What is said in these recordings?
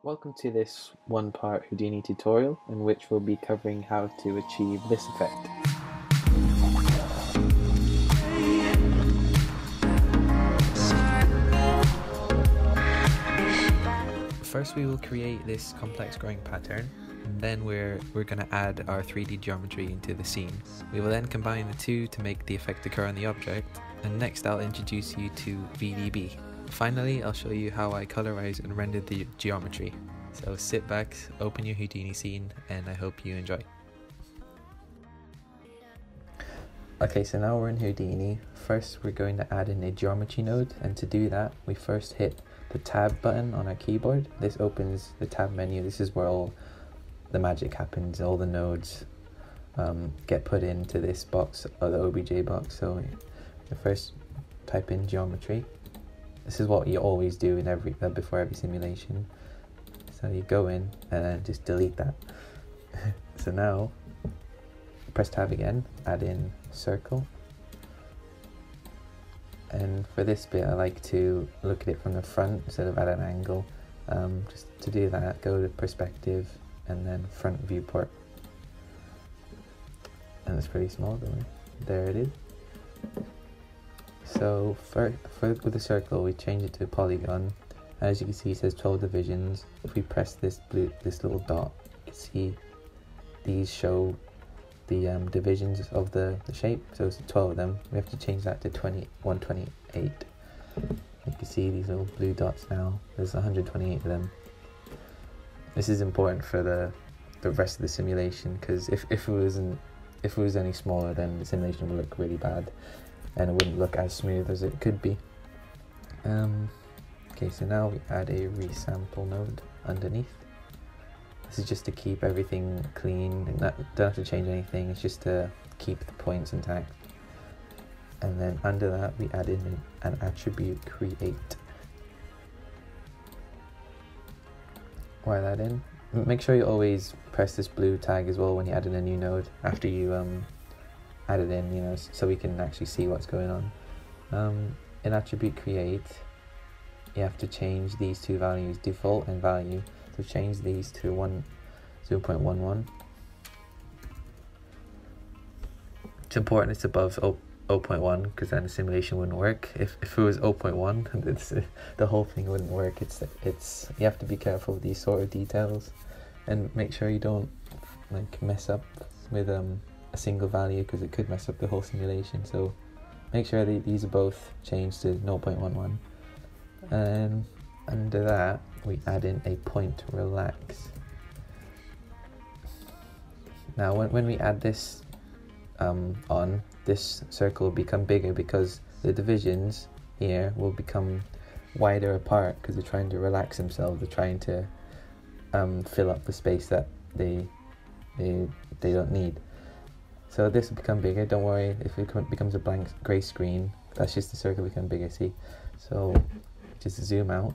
Welcome to this one-part Houdini tutorial in which we'll be covering how to achieve this effect. First we will create this complex growing pattern, and then we're going to add our 3D geometry into the scene. We will then combine the two to make the effect occur on the object, and next I'll introduce you to VDB. Finally, I'll show you how I colorize and render the geometry. So sit back, open your Houdini scene, and I hope you enjoy. Okay, so now we're in Houdini. First we're going to add in a geometry node, and to do that we first hit the tab button on our keyboard. This opens the tab menu. This is where all the magic happens, all the nodes get put into this box, or the OBJ box. So you first type in geometry. This is what you always do in before every simulation. So you go in and then just delete that. So now press tab again, add in circle. And for this bit I like to look at it from the front instead of at an angle. Just to do that, go to perspective and then front viewport. And it's pretty small, don't we? There it is. So with the circle, we change it to a polygon. As you can see, it says 12 divisions. If we press this little dot, you can see these show the divisions of the shape. So it's 12 of them. We have to change that to 128. You can see these little blue dots now. There's 128 of them. This is important for the rest of the simulation, because if it was any smaller, then the simulation would look really bad and it wouldn't look as smooth as it could be. Okay, so now we add a resample node underneath. This is just to keep everything clean, and don't have to change anything, it's just to keep the points intact. And then under that we add in an attribute create. Wire that in. Make sure you always press this blue tag as well when you add in a new node after you add it in, so we can actually see what's going on. In attribute create, you have to change these two values, default and value. So change these to 0.11. It's important it's above 0.1, because then the simulation wouldn't work. If it was 0.1, the whole thing wouldn't work. It's you have to be careful with these sort of details, and make sure you don't mess up with a single value, because it could mess up the whole simulation. So make sure that these are both changed to 0.11. And under that we add in a point relax. Now when we add this on, this circle will become bigger because the divisions here will become wider apart, because they're trying to relax themselves. They're trying to fill up the space that they don't need. So this will become bigger. Don't worry if it becomes a blank grey screen, that's just the circle become bigger, see? So just zoom out,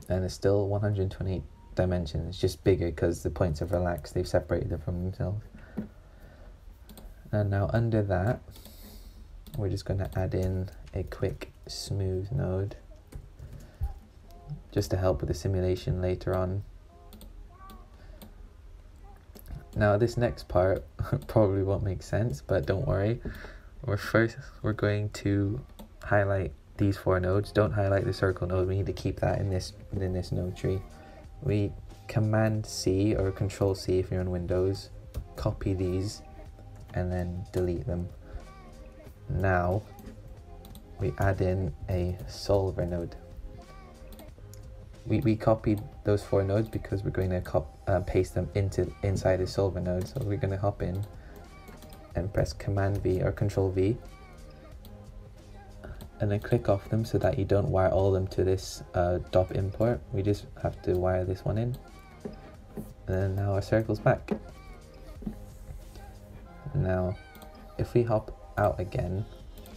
and it's still 128 dimensions. It's just bigger because the points have relaxed, they've separated them from themselves. And now under that we're just going to add in a quick smooth node, just to help with the simulation later on. Now this next part probably won't make sense, but don't worry. We're going to highlight these 4 nodes. Don't highlight the circle node. We need to keep that in this node tree. We Command C or Control C if you're on Windows, copy these and then delete them. Now we add in a solver node. We copied those 4 nodes because we're going to paste them inside the solver node. So we're going to hop in and press Command V or Control V, and then click off them so that you don't wire all of them to this DOP import. We just have to wire this one in, and then now our circle's back. Now if we hop out again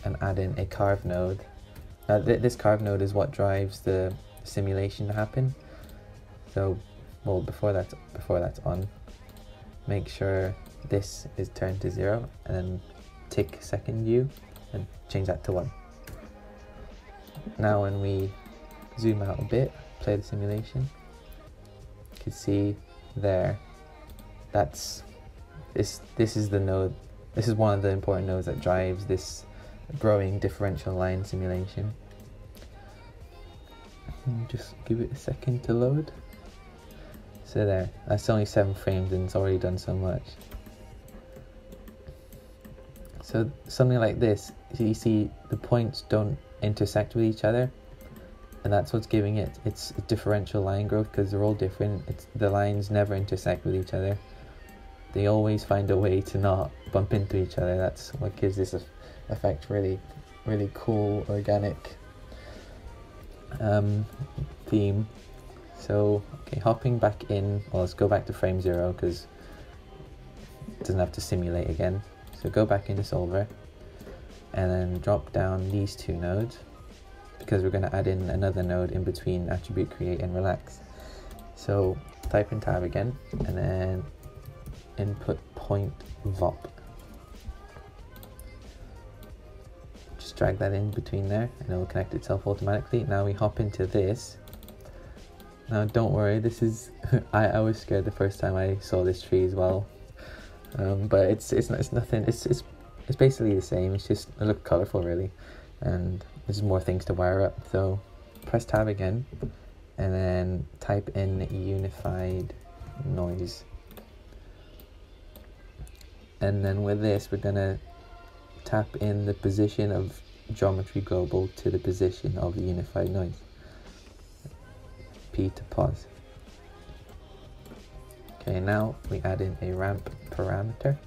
and add in a carve node, this carve node is what drives the simulation to happen. So before that's on, make sure this is turned to 0, and then tick second view and change that to 1. Now when we zoom out a bit, play the simulation. You can see there, this is the node, this is one of the important nodes that drives this growing differential line simulation. Just give it a second to load. So there, that's only 7 frames and it's already done so much. So something like this, you see the points don't intersect with each other, and that's what's giving it its differential line growth, because they're all different. The lines never intersect with each other. They always find a way to not bump into each other. That's what gives this effect. Really, really cool organic theme. So, okay, hopping back in, well, let's go back to frame 0 because it doesn't have to simulate again. So go back into Solver and then drop down these 2 nodes, because we're going to add in another node in between attribute create and relax. So type in tab again and then input point vop. Just drag that in between there and it will connect itself automatically. Now we hop into this. Now don't worry, this is I was scared the first time I saw this tree as well, but it's nothing. It's basically the same. It's just it looks colorful really, and there's more things to wire up. So press tab again and then type in unified noise, and then with this we're gonna tap in the position of geometry global to the position of the unified noise. P to pause. Okay, now we add in a ramp parameter.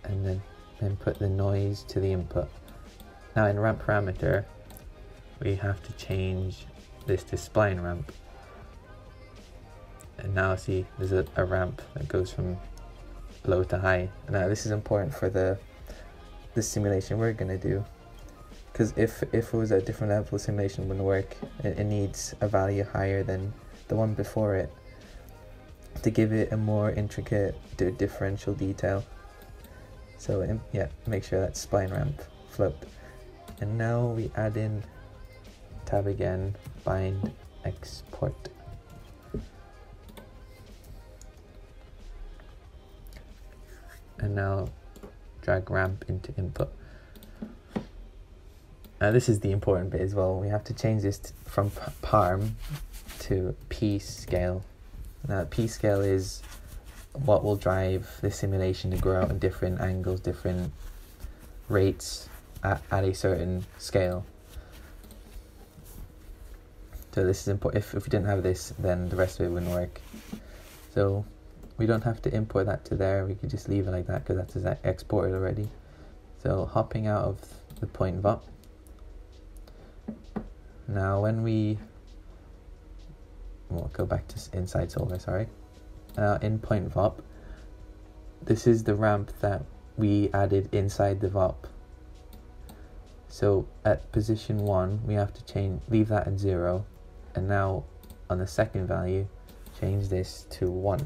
And then input the noise to the input. Now in ramp parameter, we have to change this to spline ramp. And now see, there's a ramp that goes from low to high. Now this is important for the simulation we're gonna do. Because if it was a different level, simulation wouldn't work. It needs a value higher than the one before it to give it a more intricate differential detail. So yeah, make sure that's spline ramp float. And now we add in tab again, bind export. And now drag ramp into input. This is the important bit as well. We have to change this from parm to p scale. Now p scale is what will drive the simulation to grow out in different angles, different rates at a certain scale. So this is important. If we didn't have this, then the rest of it wouldn't work. So we don't have to import that to there. We could just leave it like that because that's exported already. So hopping out of the point vop. Now when we'll go back to inside Solver, sorry. In point vop, this is the ramp that we added inside the vop. So at position 1, we have to leave that at 0, and now on the second value, change this to 1.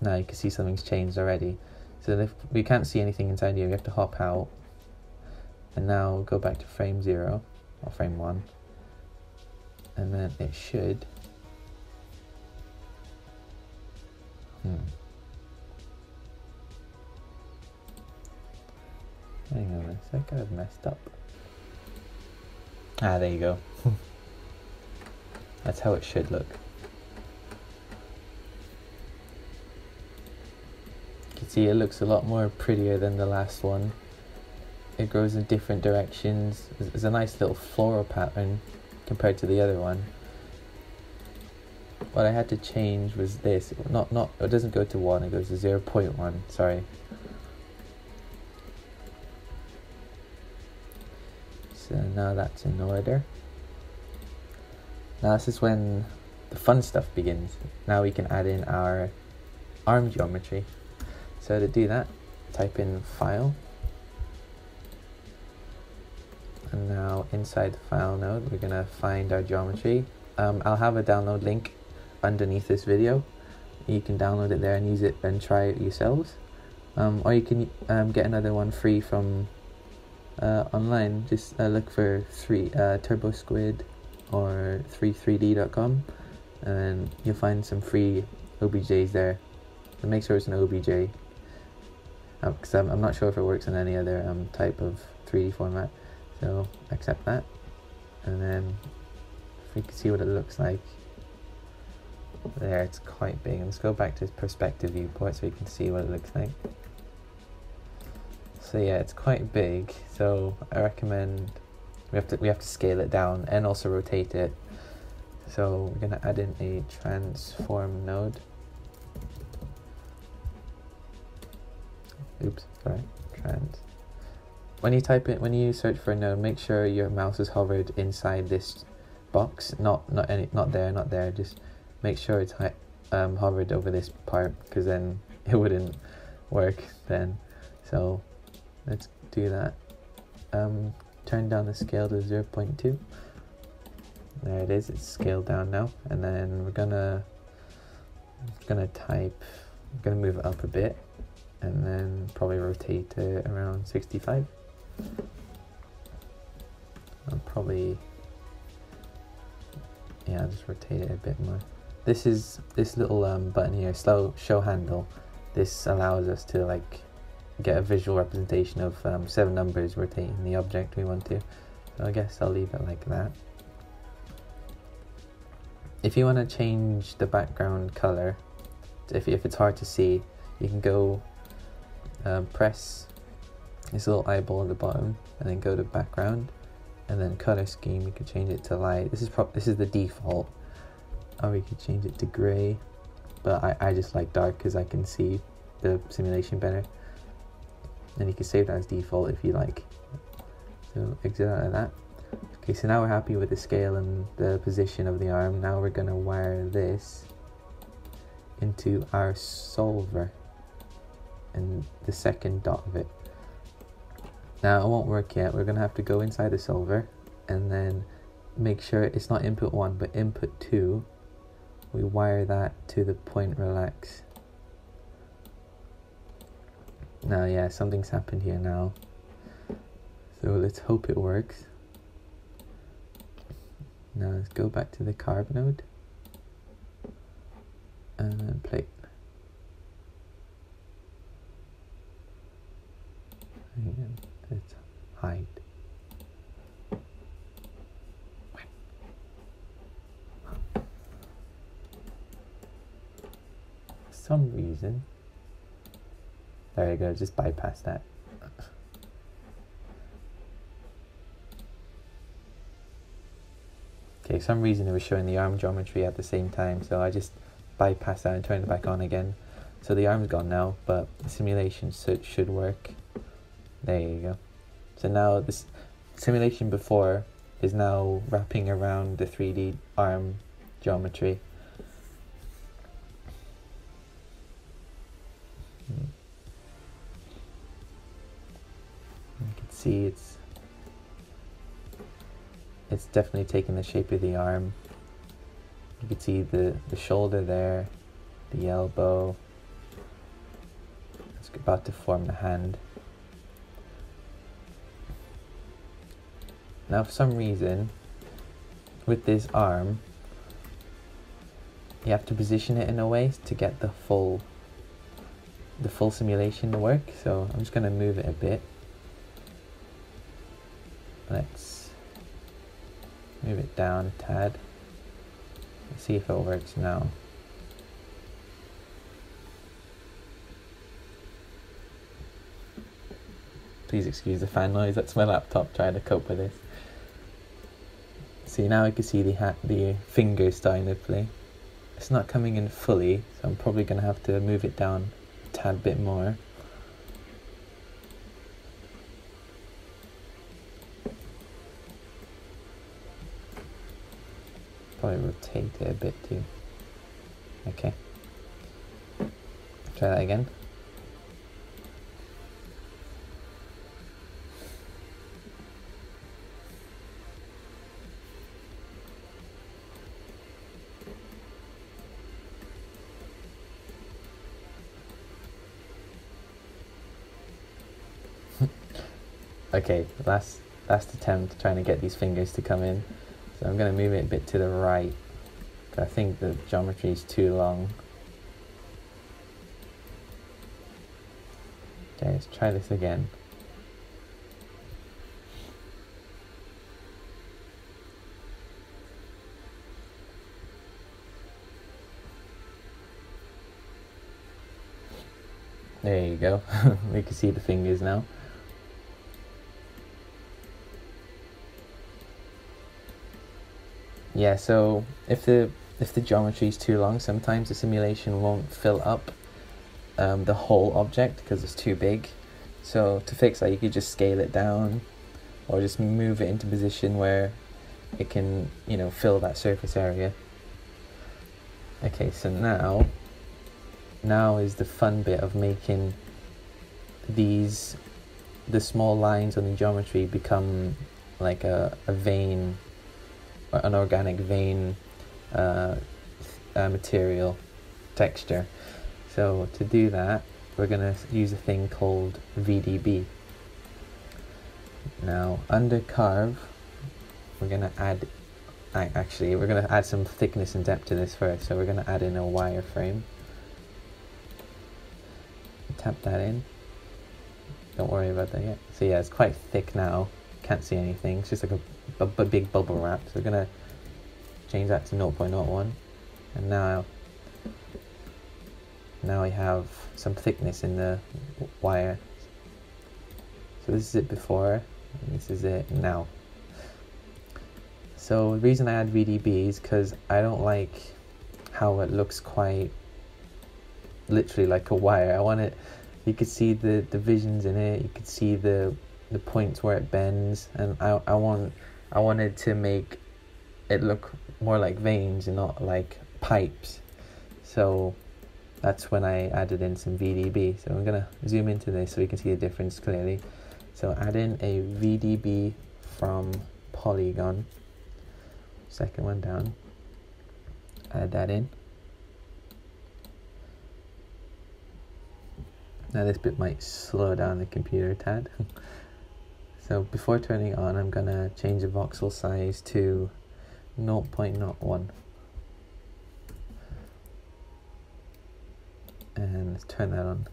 Now you can see something's changed already. So if we can't see anything inside here, we have to hop out. And now go back to frame 0, or frame 1, and then it should hang on a sec, I've messed up. There you go. That's how it should look. You can see it looks a lot more prettier than the last one. It grows in different directions. There's a nice little floral pattern compared to the other one. What I had to change was this. It doesn't go to 1, it goes to 0.1, sorry. So now that's in order. Now this is when the fun stuff begins. Now we can add in our arm geometry. So to do that, type in file. And now inside the file node, we're gonna find our geometry. I'll have a download link underneath this video. You can download it there and use it and try it yourselves. Or you can get another one free from online. Just look for Turbo Squid or 3d.com, and then you'll find some free OBJs there. And make sure it's an OBJ, because I'm not sure if it works in any other type of 3D format. So accept that, and then if we can see what it looks like. There, it's quite big. Let's go back to perspective viewport so you can see what it looks like. So yeah, it's quite big. So I recommend we have to scale it down and also rotate it. So we're gonna add in a transform node. Oops, sorry, trans. When you search for a node, make sure your mouse is hovered inside this box, not there. Just make sure it's hovered over this part, because then it wouldn't work then. So let's do that. Turn down the scale to 0.2. There it is. It's scaled down now, and then we're gonna move it up a bit, and then probably rotate it around 65. I'll probably, yeah, I'll just rotate it a bit more. This little button here, show handle. This allows us to like get a visual representation of 7 numbers rotating the object we want to. So I guess I'll leave it like that. If you want to change the background color, if it's hard to see, you can go press this little eyeball at the bottom, and then go to background, and then color scheme. You can change it to light. This is the default. Or we could change it to gray, but I just like dark because I can see the simulation better. And you can save that as default if you like. So exit out of that. Okay, so now we're happy with the scale and the position of the arm. Now we're going to wire this into our solver and the second dot of it. Now it won't work yet. We're going to have to go inside the solver and then make sure it's not input 1 but input 2. We wire that to the point relax. Now yeah, something's happened here now. So let's hope it works. Now let's go back to the carb node and then plate. And let's hide. For some reason, there you go, just bypass that. Okay, for some reason it was showing the arm geometry at the same time, so I just bypassed that and turned it back on again. So the arm's gone now, but the simulation should work. There you go. So now this simulation before is now wrapping around the 3D arm geometry. You can see it's definitely taking the shape of the arm. You can see the shoulder there, the elbow. It's about to form the hand. Now for some reason, with this arm, you have to position it in a way to get the full simulation to work. So I'm just going to move it a bit. Let's move it down a tad. Let's see if it works now. Please excuse the fan noise, that's my laptop trying to cope with this. See, now I can see the fingers starting to play. It's not coming in fully, so I'm probably going to have to move it down a tad bit more. Probably rotate it a bit too. Okay. Try that again. Okay, last attempt trying to get these fingers to come in. So I'm going to move it a bit to the right. I think the geometry is too long. Okay, let's try this again. There you go. We can see the fingers now. Yeah, so if the geometry is too long, sometimes the simulation won't fill up the whole object because it's too big. So to fix that, you could just scale it down or just move it into position where it can, you know, fill that surface area. Okay, so now is the fun bit of making the small lines on the geometry become like a vein, or an organic vein material texture. So to do that, we're going to use a thing called VDB. Now under carve, we're going to add, actually we're going to add some thickness and depth to this first. So we're going to add in a wireframe. Tap that in. Don't worry about that yet. So yeah, it's quite thick now. Can't see anything. It's just like a big bubble wrap. So we're going to change that to 0.01. And now we have some thickness in the wire. So this is it before, and this is it now. So the reason I add VDB is because I don't like how it looks quite literally like a wire. I want it, you could see the divisions in it, you could see the points where it bends, and I wanted to make it look more like veins and not like pipes. So that's when I added in some VDB. So I'm gonna zoom into this so we can see the difference clearly. So add in a VDB from polygon, second one down, add that in. Now this bit might slow down the computer a tad. So before turning on, I'm gonna change the voxel size to 0.01. And let's turn that on.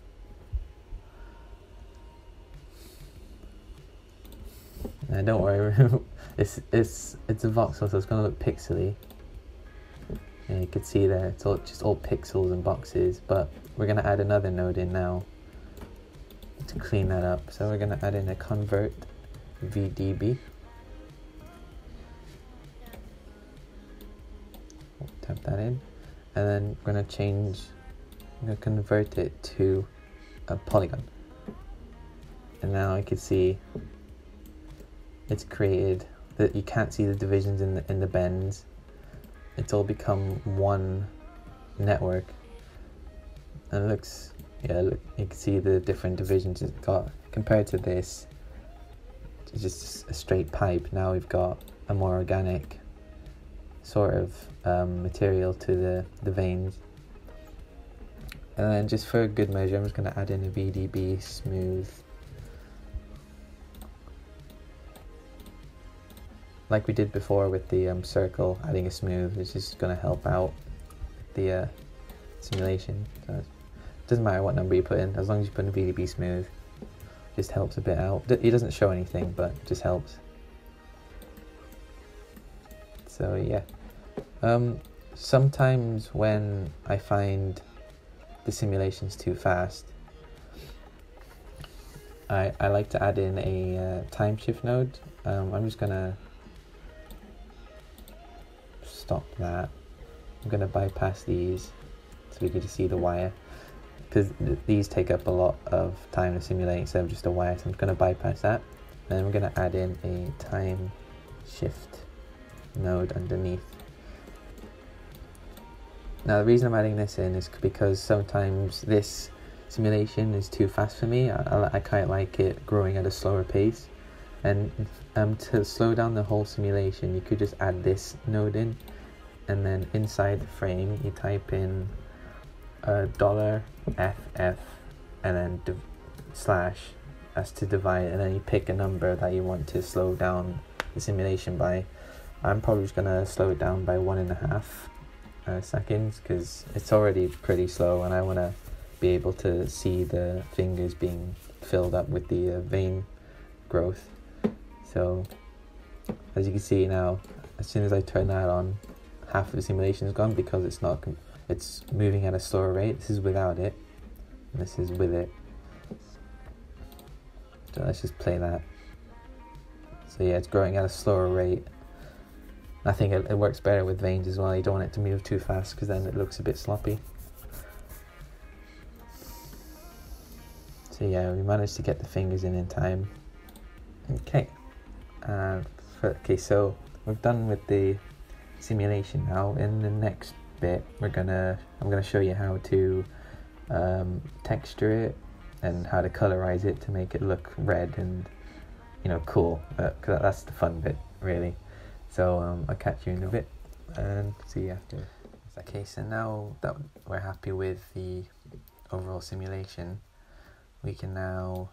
Now don't worry, it's a voxel, so it's gonna look pixely. And you can see there, it's just all pixels and boxes. But we're gonna add another node in now to clean that up. So we're gonna add in a convert VDB. Tap that in, and then we're gonna I'm going to convert it to a polygon. And now I can see it's created that you can't see the divisions in the bends. It's all become one network. And it looks, yeah, look, you can see the different divisions it's got. Compared to this, it's just a straight pipe. Now we've got a more organic sort of material to the veins. And then just for a good measure, I'm just going to add in a VDB smooth. Like we did before with the circle, adding a smooth is just going to help out the simulation. So it doesn't matter what number you put in, as long as you put in a VDB smooth, just helps a bit out. It doesn't show anything, but it just helps. So yeah. Sometimes when I find the simulation's too fast, I like to add in a time shift node. I'm just gonna stop that. I'm gonna bypass these so we can just see the wire, because these take up a lot of time to simulate instead of just a wire. So I'm just gonna bypass that. Then we're gonna add in a time shift node underneath. Now the reason I'm adding this in is because sometimes this simulation is too fast for me. I quite like it growing at a slower pace, and to slow down the whole simulation you could just add this node in, and then inside the frame you type in $FF and then slash as to divide, and then you pick a number that you want to slow down the simulation by. I'm probably just gonna slow it down by 1.5 seconds, because it's already pretty slow and I want to be able to see the fingers being filled up with the vein growth. So as you can see now, as soon as I turn that on, half of the simulation is gone because it's moving at a slower rate. This is without it, and this is with it. So let's just play that. So yeah, it's growing at a slower rate. I think it works better with veins as well. You don't want it to move too fast because then it looks a bit sloppy. So yeah, we managed to get the fingers in time. Okay, so we're done with the simulation now. In the next bit, I'm gonna show you how to texture it and how to colorize it to make it look red and cool. Cause that's the fun bit, really. So I'll catch you in a bit and see you after. Okay, so now that we're happy with the overall simulation, we can now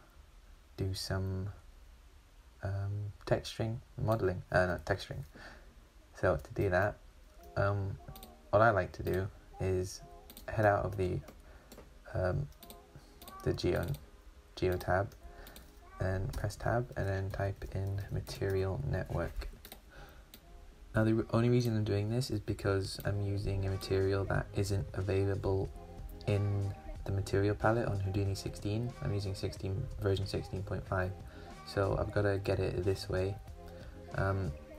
do some texturing, modeling, not texturing. So to do that, what I like to do is head out of the Geo tab and press tab and then type in material network. Now the only reason I'm doing this is because I'm using a material that isn't available in the material palette on Houdini 16. I'm using version 16.5, so I've got to get it this way.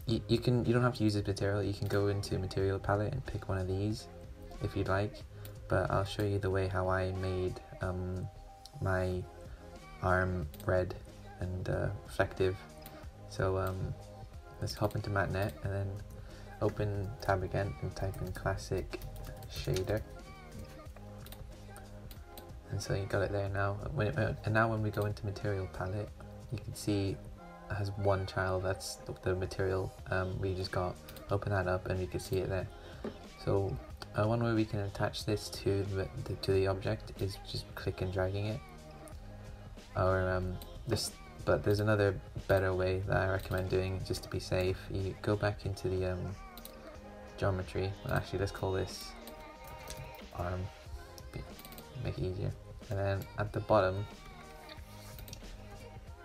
You don't have to use this material. You can go into material palette and pick one of these if you'd like, but I'll show you the way how I made my arm red and reflective. So let's hop into MatNet and then open tab again and type in classic shader. And so you got it there now. And now when we go into material palette, you can see it has one child. That's the material we just got. Open that up and you can see it there. So one way we can attach this to the object is just click and dragging it. Or but there's another better way that I recommend doing just to be safe. You go back into the geometry. Well, actually, let's call this arm. Make it easier. And then at the bottom,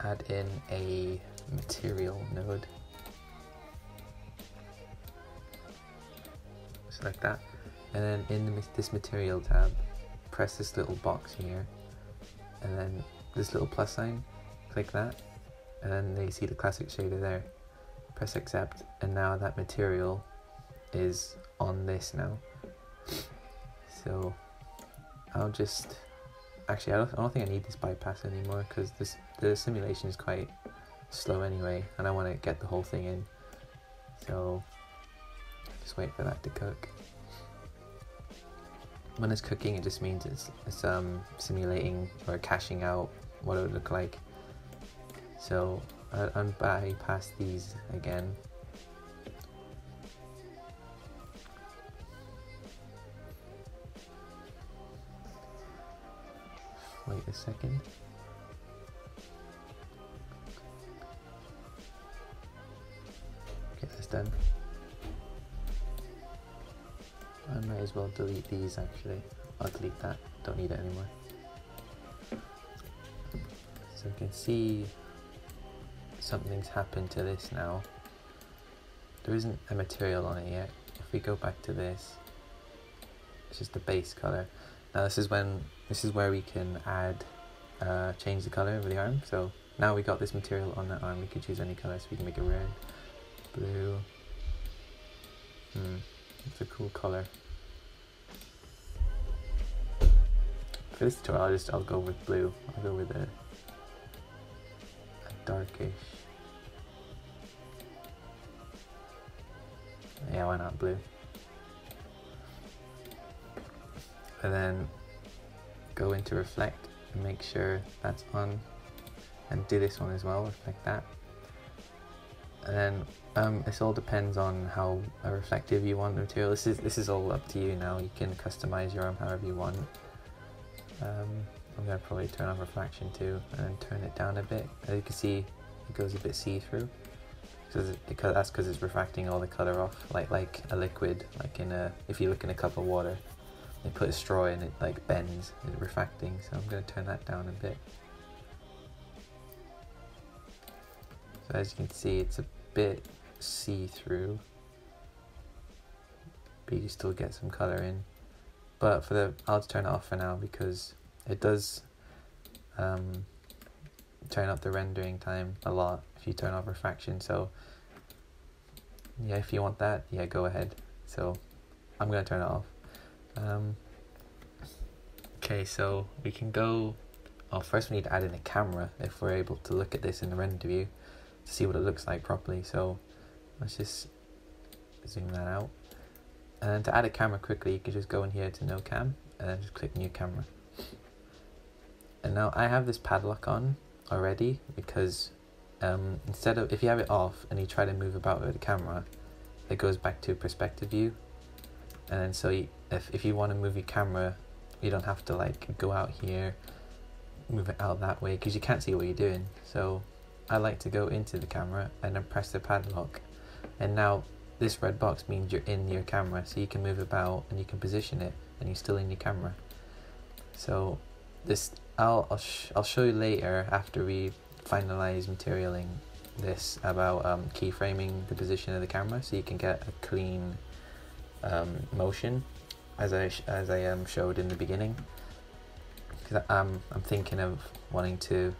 add in a material node. Select that, and then in this material tab, press this little box here, and then this little plus sign. Click that, and then you see the classic shader there. Press accept, and now that material is on this now. So I'll just actually I don't think I need this bypass anymore because the simulation is quite slow anyway, and I want to get the whole thing in. So just wait for that to cook. When it's cooking, it just means it's simulating or caching out what it would look like. So I'll bypass these again. Wait a second. Okay, that's done. I might as well delete these actually. I'll delete that, don't need it anymore. So you can see something's happened to this now. There isn't a material on it yet. If we go back to this, it's just the base color. Now this is where we can add, change the color of the arm. So now we got this material on that arm, we can choose any color, so we can make it red, blue. It's a cool color. For this tutorial, I'll go with blue. I'll go with a darkish. Yeah, why not blue? And then go into reflect and make sure that's on, and do this one as well, reflect that. And then this all depends on how reflective you want the material. This is all up to you now. You can customize your arm however you want. I'm gonna probably turn off refraction too, and then turn it down a bit. As you can see, it goes a bit see-through. That's because it's refracting all the color off, like a liquid, like if you look in a cup of water, they put a straw in, it like bends, it's refracting. So I'm gonna turn that down a bit. So as you can see, it's a bit see-through, but you still get some color in. But I'll just turn it off for now because it does turn up the rendering time a lot if you turn off refraction. So yeah, if you want that, yeah, go ahead. So I'm gonna turn it off. Okay, so we can go. Oh, first we need to add in a camera if we're able to look at this in the render view to see what it looks like properly. So let's just zoom that out. And to add a camera quickly, you can just go in here to no cam and then just click new camera. And now I have this padlock on already because instead of, if you have it off and you try to move about with the camera, it goes back to perspective view. And then so if you want to move your camera, you don't have to like go out here, move it out that way, because you can't see what you're doing. So I like to go into the camera and then press the padlock, and now this red box means you're in your camera, so you can move about and you can position it and you're still in your camera. So this I'll show you later after we finalize materialing this about keyframing the position of the camera so you can get a clean motion as I showed in the beginning, because I'm thinking of wanting to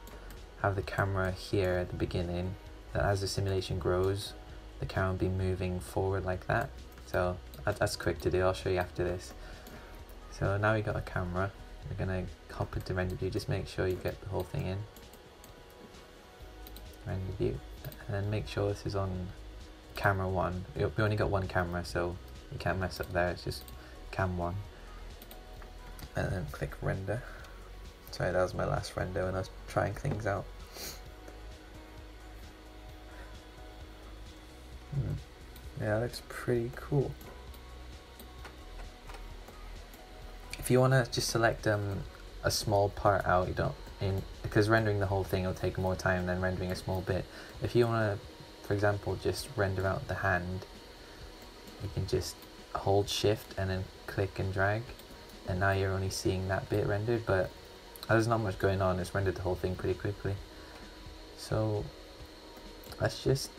have the camera here at the beginning, that as the simulation grows the camera will be moving forward like that. So that's quick to do, I'll show you after this. So now we got a camera, we're gonna hop into render view, just make sure you get the whole thing in render view, and then make sure this is on camera 1. We only got one camera, so you can't mess up there, it's just cam 1. And then click render. Sorry, that was my last render when I was trying things out. Yeah, that looks pretty cool. If you want to just select a small part out, you don't, because rendering the whole thing will take more time than rendering a small bit. If you want to, for example, just render out the hand, you can just hold shift and then click and drag, and now you're only seeing that bit rendered, but there's not much going on, it's rendered the whole thing pretty quickly. So let's just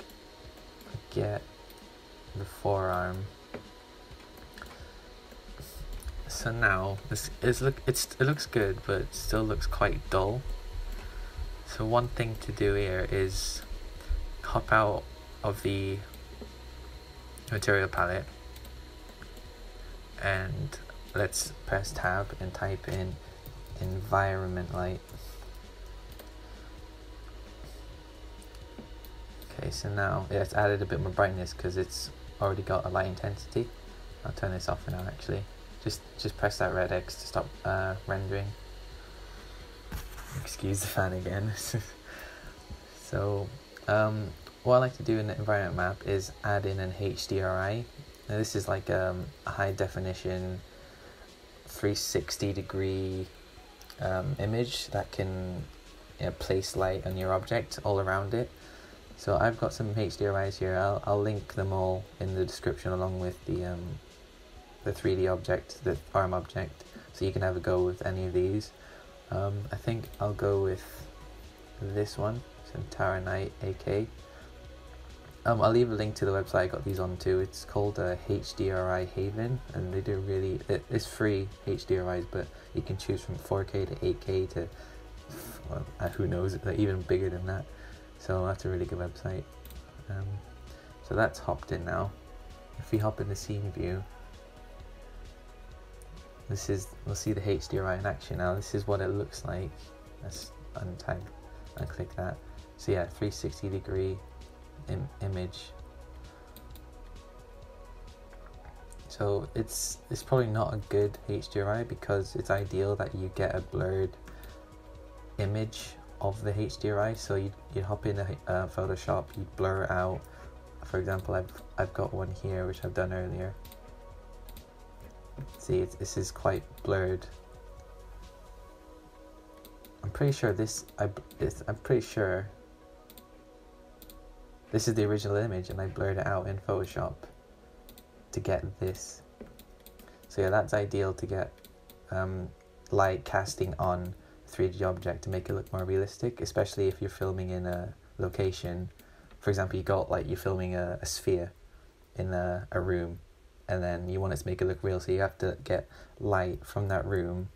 get the forearm. So now it looks good, but it still looks quite dull. So one thing to do here is hop out of the material palette and let's press tab and type in environment light. Okay, so now it's added a bit more brightness because it's already got a light intensity. I'll turn this off for now actually. Just press that red X to stop rendering. Excuse the fan again. So what I like to do in the environment map is add in an HDRI. Now this is like a high definition 360 degree image that can place light on your object all around it. So I've got some HDRIs here. I'll link them all in the description along with the 3D object, the arm object, so you can have a go with any of these. I think I'll go with this one, Centaur Knight AK. I'll leave a link to the website I got these on too. It's called HDRI Haven, and they do really, it's free HDRIs, but you can choose from 4K to 8K to, well, who knows, even bigger than that. So that's a really good website. So that's hopped in now. If we hop in the scene view, we'll see the HDRI in action now. This is what it looks like. Let's untag and click that. So yeah, 360 degree image. So it's probably not a good HDRI because it's ideal that you get a blurred image of the HDRI. So you'd hop in a Photoshop, you'd blur it out. For example, I've got one here which I've done earlier. See, this is quite blurred. pretty sure I'm pretty sure this is the original image, and I blurred it out in Photoshop to get this. So yeah, that's ideal to get light casting on 3D object to make it look more realistic, especially if you're filming in a location. For example, you're filming a sphere in a room, and then you want it to make it look real, so you have to get light from that room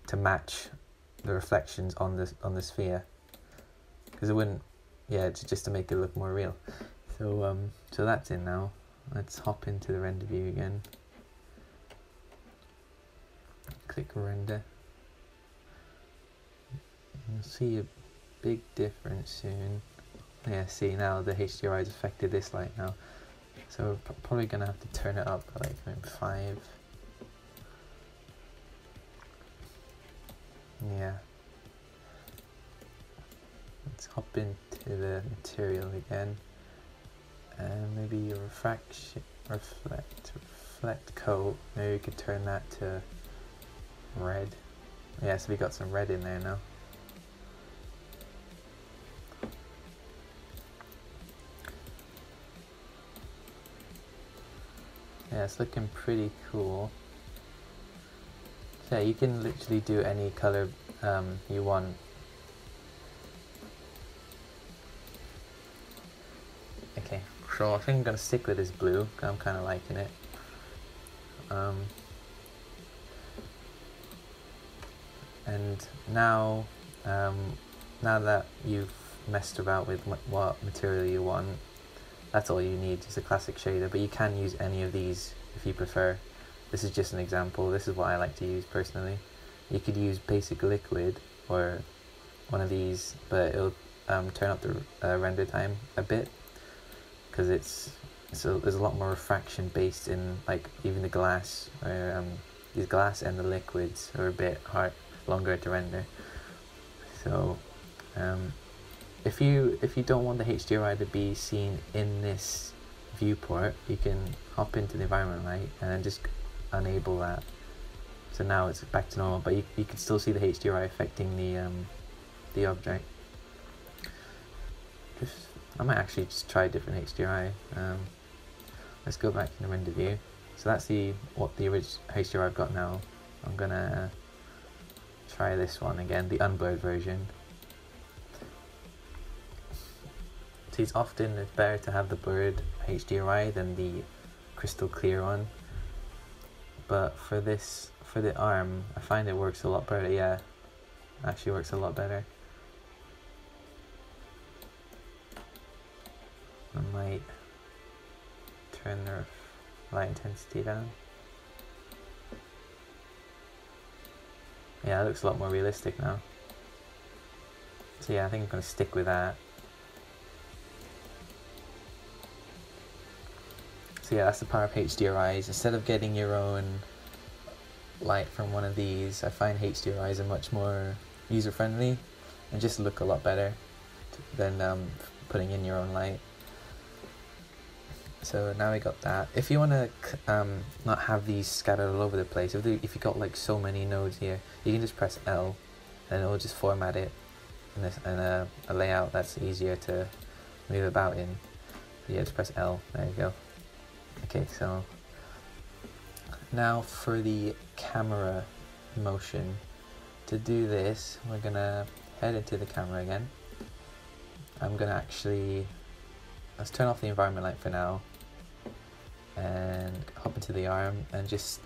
to match the reflections on the sphere, because it wouldn't, just to make it look more real. So so that's in now. Let's hop into the render view again. Click render. You'll see a big difference soon. Yeah, see, now the HDRI has affected this light now. So we're probably going to have to turn it up like maybe 5. Yeah. Let's hop into the material again. And maybe your reflect coat. Maybe we could turn that to red. Yeah, so we got some red in there now. Yeah, it's looking pretty cool. So yeah, you can literally do any color you want. Okay, so I think I'm gonna stick with this blue, because I'm kind of liking it. And now, now that you've messed about with what material you want, that's all you need, just a classic shader, but you can use any of these if you prefer. This is just an example. This is what I like to use personally. You could use basic liquid or one of these, but it'll turn up the render time a bit, because there's a lot more refraction based in, like, even the glass, or these glass and the liquids are a bit longer to render. So if you don't want the HDRI to be seen in this viewport, you can hop into the environment light and then just enable that. So now it's back to normal, but you can still see the HDRI affecting the object. I might actually just try a different HDRI. Let's go back to the render view. So that's what the original HDRI I've got now. I'm gonna try this one again, the unblurred version. See, it's better to have the blurred HDRI than the crystal clear one. But for the arm, I find it works a lot better. Yeah, actually works a lot better. I might turn the light intensity down. Yeah, it looks a lot more realistic now. So yeah, I think I'm going to stick with that. So yeah, that's the power of HDRIs. Instead of getting your own light from one of these, I find HDRIs are much more user-friendly and just look a lot better than putting in your own light. So now we got that. If you want to not have these scattered all over the place, if you got like so many nodes here, you can just press L and it will just format it in a layout that's easier to move about in. So yeah, just press L, there you go. Okay, so now for the camera motion. To do this, we're gonna head into the camera again. I'm gonna let's turn off the environment light for now and hop into the arm and just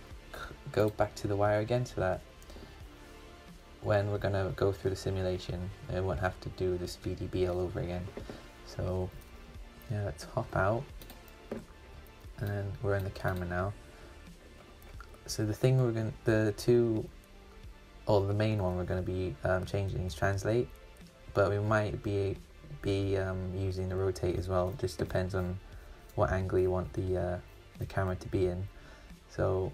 go back to the wire again, so that when we're gonna go through the simulation, it won't have to do this VDB all over again. So yeah, let's hop out, and then we're in the camera now. So the main one we're going to be changing is translate, but we might be using the rotate as well. Just depends on what angle you want the camera to be in. So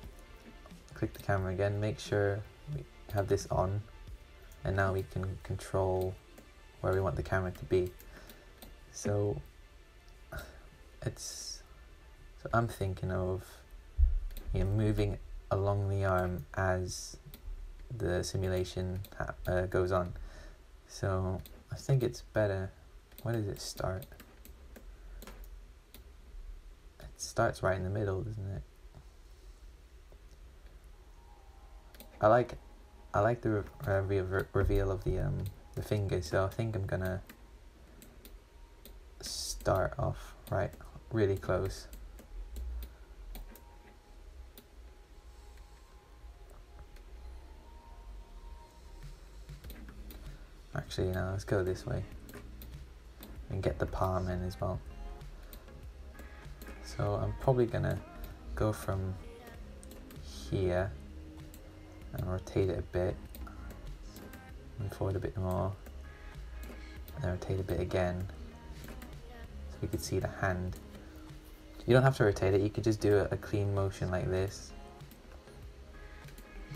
click the camera again, make sure we have this on, and now we can control where we want the camera to be. So I'm thinking of moving along the arm as the simulation goes on. So I think it's better. Where does it start? It starts right in the middle, doesn't it? I like the reveal of the finger, so I think I'm gonna start off right really close. Actually, no, let's go this way and get the palm in as well. So I'm probably gonna go from here and rotate it a bit, move forward a bit more, and then rotate a bit again, so we could see the hand. You don't have to rotate it, you could just do a clean motion like this.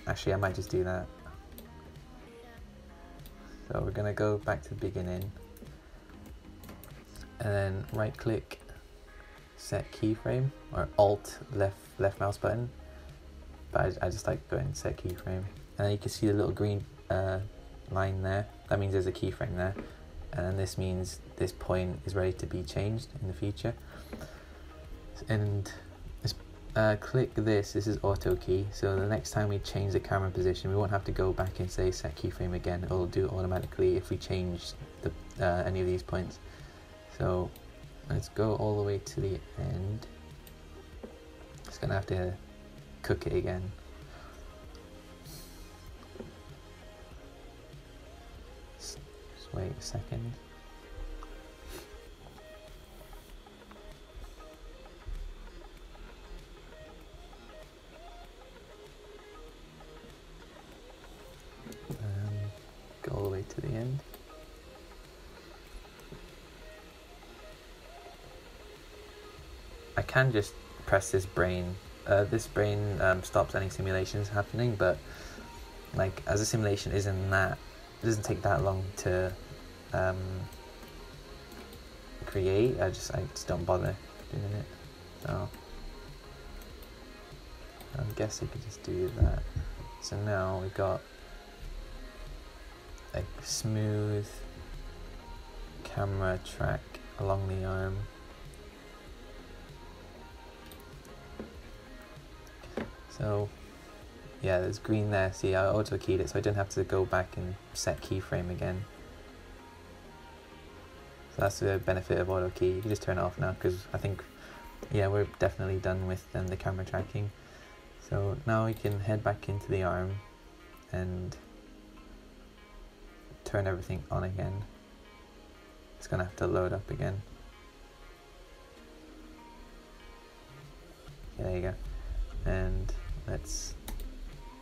Actually, I might just do that. So we're gonna go back to the beginning, and then right click, set keyframe, or alt left mouse button. But I just like going set keyframe, and then you can see the little green line there. That means there's a keyframe there, and then this means this point is ready to be changed in the future. And click this. This is auto key, so the next time we change the camera position, we won't have to go back and say set keyframe again. It'll do it automatically if we change any of these points. So let's go all the way to the end. It's gonna have to cook it again. Just wait a second. Go all the way to the end. I can just press this brain. This brain stops any simulations happening, but like as a simulation it doesn't take that long to create. I just don't bother doing it. So I guess you could just do that. So now we've got a smooth camera track along the arm. So yeah, there's green there. See, I auto keyed it so I didn't have to go back and set keyframe again. So that's the benefit of auto key. You can just turn it off now, because I think, yeah, we're definitely done with the camera tracking. So now we can head back into the arm and turn everything on again. It's gonna have to load up again. Yeah, there you go. And let's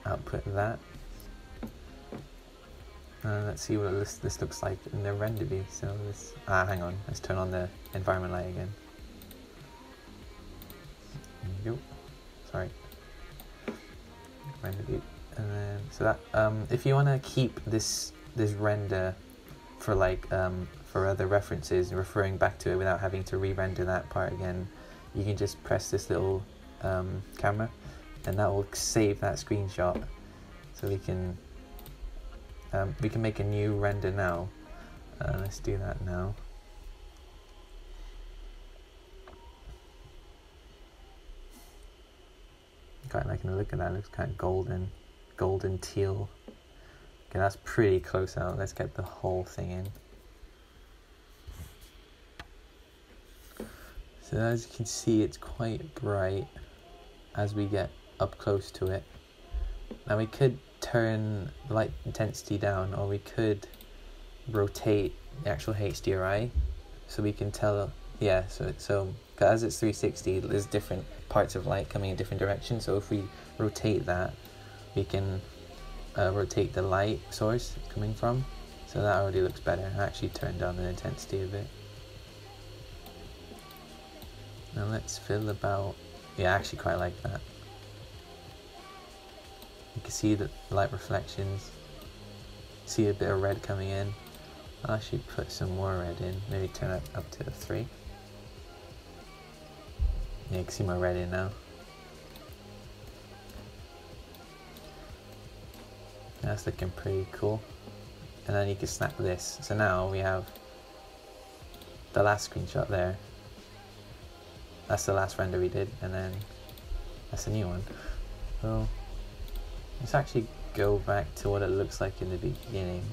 output that. Let's see what this looks like in the render view. So this, hang on, let's turn on the environment light again. There you go. Sorry. Render view. And then, so that, if you want to keep this render for like, for other references, referring back to it without having to re-render that part again, you can just press this little camera, and that will save that screenshot. So we can make a new render now. Let's do that now. Quite liking the look of that. It looks kind of golden teal. Okay, that's pretty close out. Let's get the whole thing in. So as you can see, it's quite bright as we get up close to it. Now we could turn the light intensity down, or we could rotate the actual HDRI so we can tell, yeah, so as it's 360, there's different parts of light coming in different directions. So if we rotate that, we can rotate the light source it's coming from. So that already looks better. I actually turned down the intensity a bit. Now let's fill about, yeah, I actually quite like that. You can see the light reflections, see a bit of red coming in. I'll actually put some more red in, maybe turn it up to 3. Yeah, you can see my red in now. That's looking pretty cool. and then you can snap this. So now we have the last screenshot there. That's the last render we did, and then that's a new one. So let's actually go back to what it looks like in the beginning.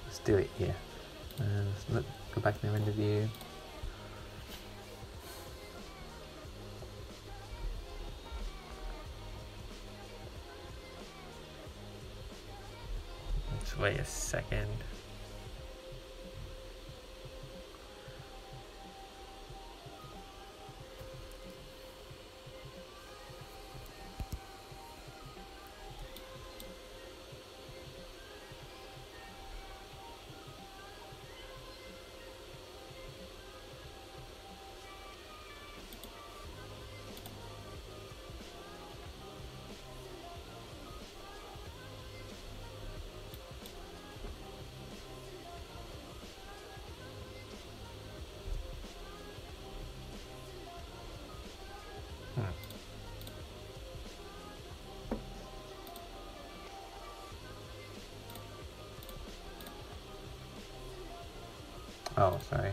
Let's do it here. Look, go back to the render view. Let's wait a second. Oh, sorry.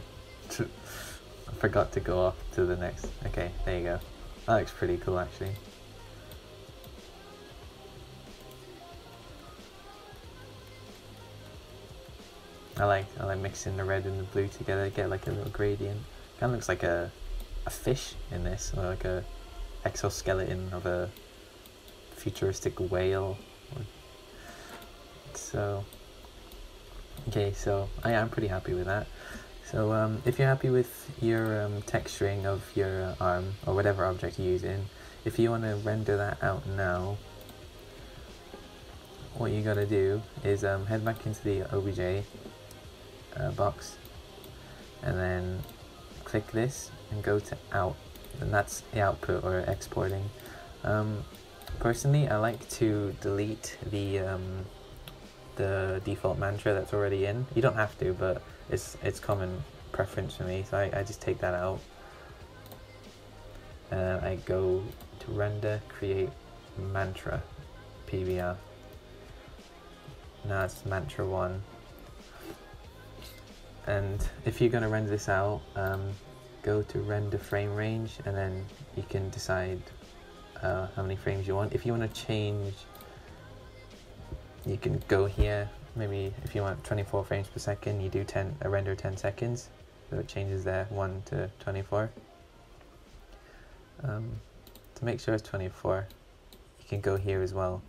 I forgot to go off to the next. Okay, there you go. That looks pretty cool, actually. I like mixing the red and the blue together to get like a little gradient. Kind of looks like a fish in this, or like a exoskeleton of a futuristic whale. So okay, so I'm pretty happy with that. So if you're happy with your texturing of your arm or whatever object you're using, if you want to render that out now, what you gotta do is head back into the OBJ box, and then click this and go to out, and that's the output or exporting. Personally, I like to delete the default mantra that's already in. You don't have to, but it's common preference for me, so I just take that out. I go to render, create mantra, PBR. Now it's mantra 1. And if you're going to render this out, go to render frame range, and then you can decide how many frames you want. If you want to change, you can go here. Maybe if you want 24 frames per second, you do a render 10 seconds, so it changes there 1 to 24. To make sure it's 24, you can go here as well,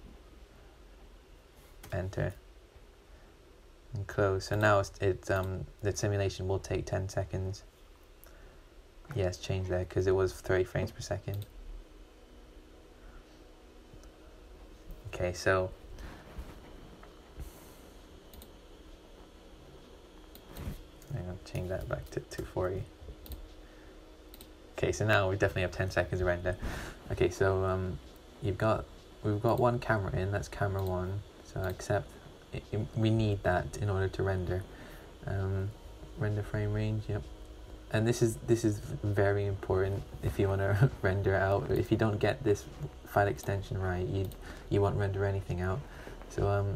enter, and close. So now the simulation will take 10 seconds. Yes, change there because it was 30 frames per second. Okay, so I'm going to change that back to 240. Okay, so now we definitely have 10 seconds to render. Okay, so we've got one camera in, that's camera 1. So accept. We need that in order to render. Render frame range, yep. And this is very important if you want to render out. If you don't get this file extension right, you won't render anything out. So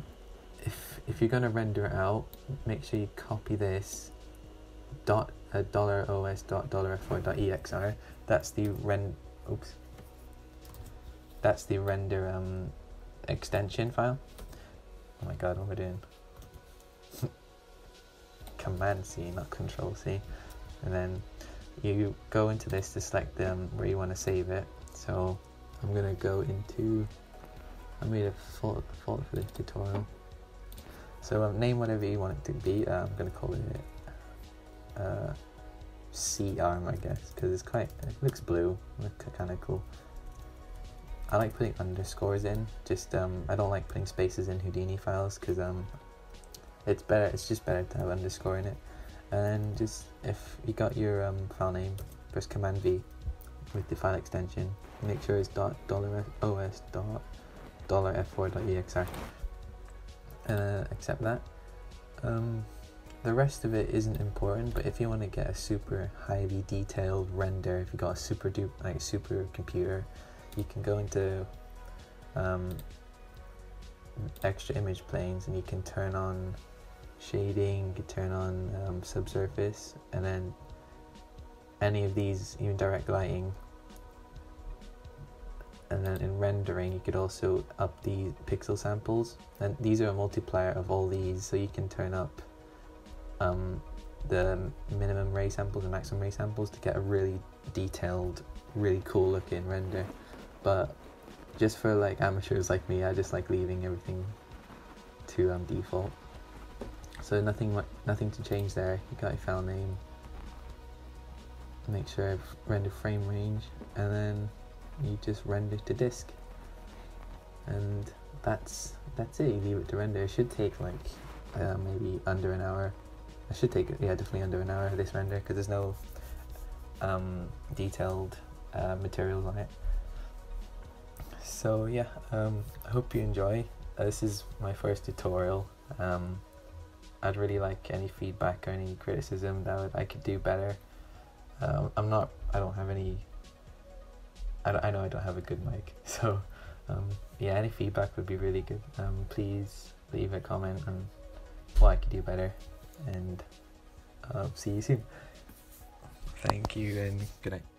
if you're going to render out, make sure you copy this $os.$f4.exr. That's the that's the render extension file. Oh my god, what am I doing? Command C, not Control C. And then you go into this to select where you want to save it. So I'm gonna go into, I made a folder for this tutorial. So name whatever you want it to be. I'm gonna call it C arm, I guess, because it looks blue, looks kind of cool. I like putting underscores in. Just I don't like putting spaces in Houdini files because it's just better to have underscore in it. And just if you got your file name, press Command V with the file extension. Make sure it's $os.$f4.exr. Accept that. The rest of it isn't important, but if you want to get a super highly detailed render, if you got a super computer, you can go into extra image planes and you can turn on shading, you can turn on subsurface, and then any of these, even direct lighting. And then in rendering you could also up the pixel samples, and these are a multiplier of all these, so you can turn up the minimum ray samples and maximum ray samples to get a really detailed, really cool looking render. But just for like amateurs like me, I just like leaving everything to default. So nothing to change there. You got your file name, make sure I've rendered frame range, and then you just render to disk, and that's it. You leave it to render. It should take like maybe under an hour. It should take, yeah, definitely under an hour, this render, because there's no detailed materials on it. So yeah, I hope you enjoy. This is my first tutorial. I'd really like any feedback or any criticism that I could do better. I don't have any, I know I don't have a good mic, so yeah, any feedback would be really good. Please leave a comment on what I could do better, and see you soon. Thank you and good night.